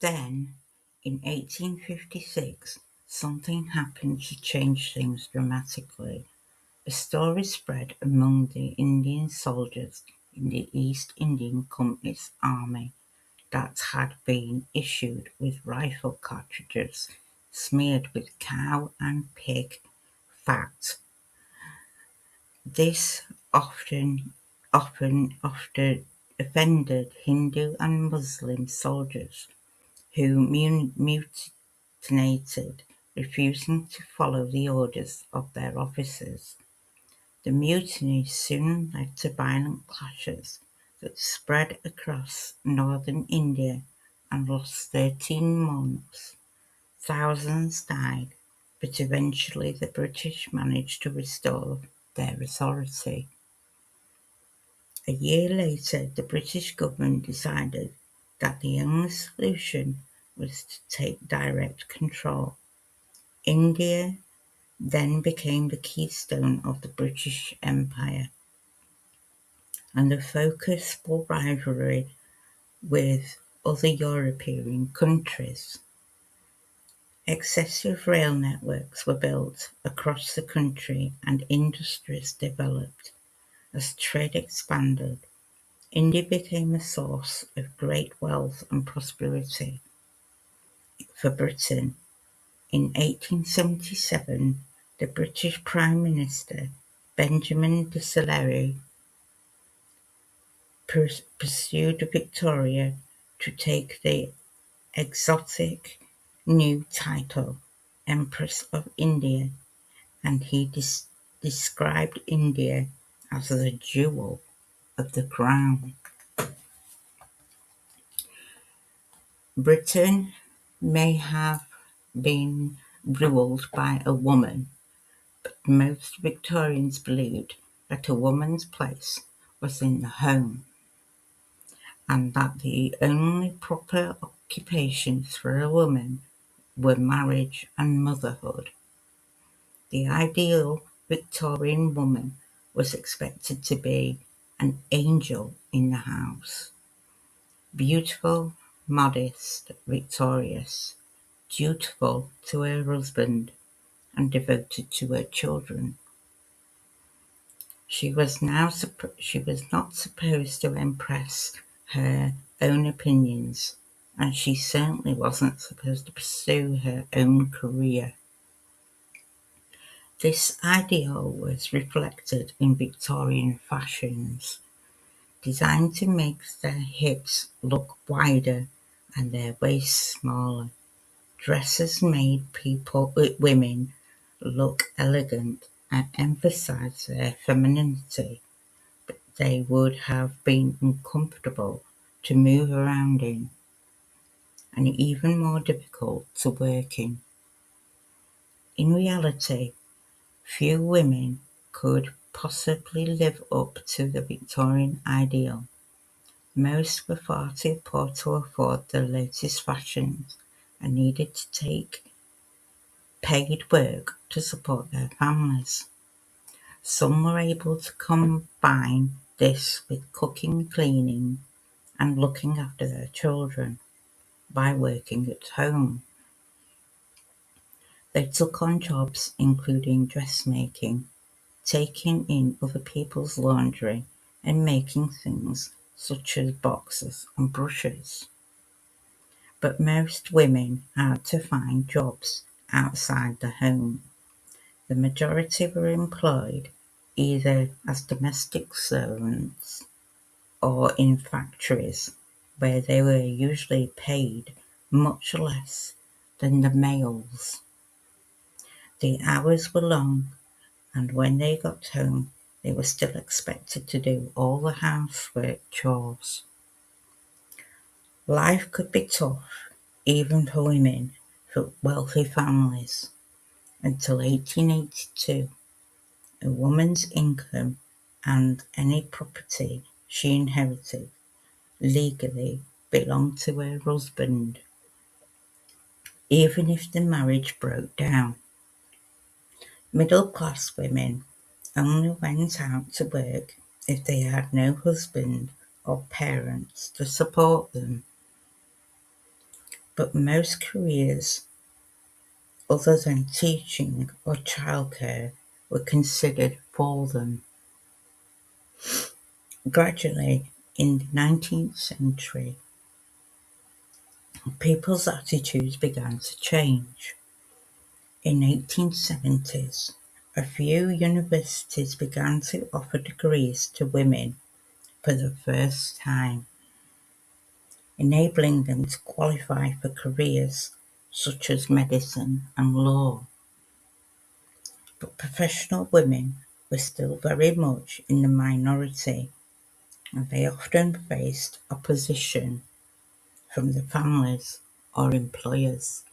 Then, in 1856, something happened to change things dramatically. A story spread among the Indian soldiers in the East India Company's army that had been issued with rifle cartridges smeared with cow and pig fat. This often offended Hindu and Muslim soldiers, who mutinied, refusing to follow the orders of their officers. The mutiny soon led to violent clashes that spread across northern India and lasted 13 months. Thousands died, but eventually the British managed to restore their authority. A year later, the British government decided that the only solution was to take direct control. India then became the keystone of the British Empire, and the focus for rivalry with other European countries. Excessive rail networks were built across the country and industries developed. As trade expanded, India became a source of great wealth and prosperity for Britain. In 1877, the British Prime Minister Benjamin Disraeli pursued Victoria to take the exotic new title, Empress of India, and he described India as the jewel of the crown. Britain may have been ruled by a woman, but most Victorians believed that a woman's place was in the home, and that the only proper occupations for a woman were marriage and motherhood. The ideal Victorian woman was expected to be an angel in the house, beautiful, modest, victorious, dutiful to her husband, and devoted to her children. She was not supposed to impress her own opinions, and she certainly wasn't supposed to pursue her own career. This ideal was reflected in Victorian fashions, designed to make their hips look wider and their waists smaller. Dresses made women look elegant and emphasized their femininity, but they would have been uncomfortable to move around in, and even more difficult to work in. In reality, few women could possibly live up to the Victorian ideal. Most were far too poor to afford the latest fashions and needed to take paid work to support their families. Some were able to combine this with cooking, cleaning, and looking after their children by working at home. They took on jobs including dressmaking, taking in other people's laundry, and making things such as boxes and brushes. But most women had to find jobs outside the home. The majority were employed either as domestic servants or in factories, where they were usually paid much less than the males. The hours were long, and when they got home, they were still expected to do all the housework chores. Life could be tough, even for women from wealthy families, until 1882. A woman's income and any property she inherited legally belonged to her husband, even if the marriage broke down. Middle-class women only went out to work if they had no husband or parents to support them. but most careers other than teaching or childcare were considered for them. Gradually, in the 19th century, people's attitudes began to change. In the 1870s, a few universities began to offer degrees to women for the first time, enabling them to qualify for careers such as medicine and law. But professional women were still very much in the minority, and they often faced opposition from their families or employers.